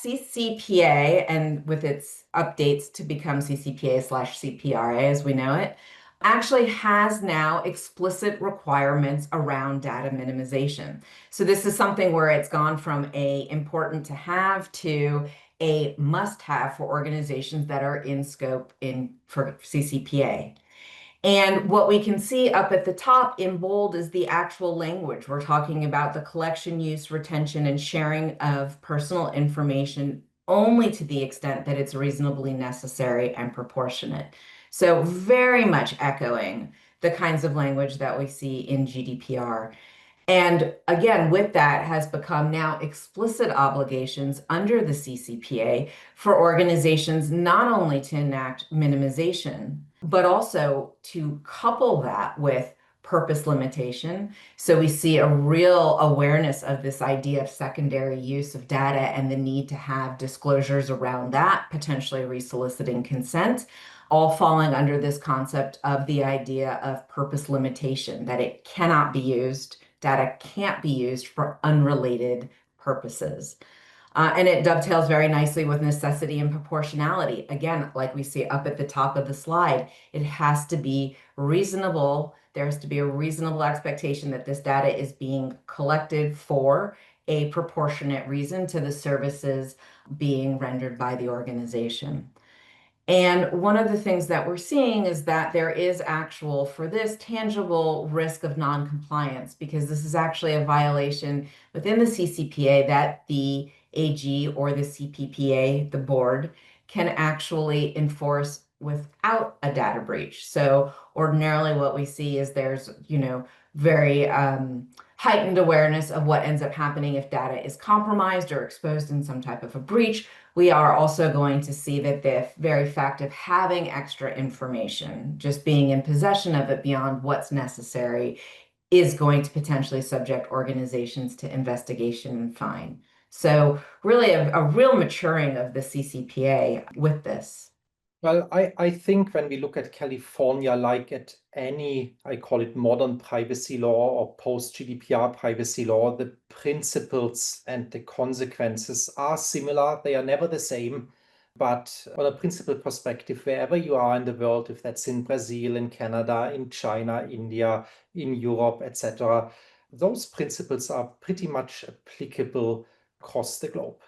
CCPA, and with its updates to become CCPA/CPRA as we know it, actually has now explicit requirements around data minimization. So this is something where it's gone from a important to have to a must have for organizations that are in scope for CCPA. And what we can see up at the top in bold is the actual language. We're talking about the collection, use, retention, and sharing of personal information only to the extent that it's reasonably necessary and proportionate. So very much echoing the kinds of language that we see in GDPR. And again, with that has become now explicit obligations under the CCPA for organizations not only to enact minimization, but also to couple that with purpose limitation. So we see a real awareness of this idea of secondary use of data and the need to have disclosures around that, potentially resoliciting consent, all falling under this concept of the idea of purpose limitation, that it cannot be used. Data can't be used for unrelated purposes. And it dovetails very nicely with necessity and proportionality. Again, like we see up at the top of the slide, it has to be reasonable. There has to be a reasonable expectation that this data is being collected for a proportionate reason to the services being rendered by the organization. And one of the things that we're seeing is that there is actual, for this, tangible risk of non-compliance, because this is actually a violation within the CCPA that the AG or the CPPA, the board, can actually enforce without a data breach. So ordinarily what we see is there's, very heightened awareness of what ends up happening if data is compromised or exposed in some type of a breach. We are also going to see that the very fact of having extra information, just being in possession of it beyond what's necessary, is going to potentially subject organizations to investigation and fine. So really a real maturing of the CCPA with this. Well, I think when we look at California, like at any, I call it modern privacy law or post-GDPR privacy law, the principles and the consequences are similar. They are never the same. But on a principle perspective, wherever you are in the world, if that's in Brazil, in Canada, in China, India, in Europe, etc., those principles are pretty much applicable across the globe.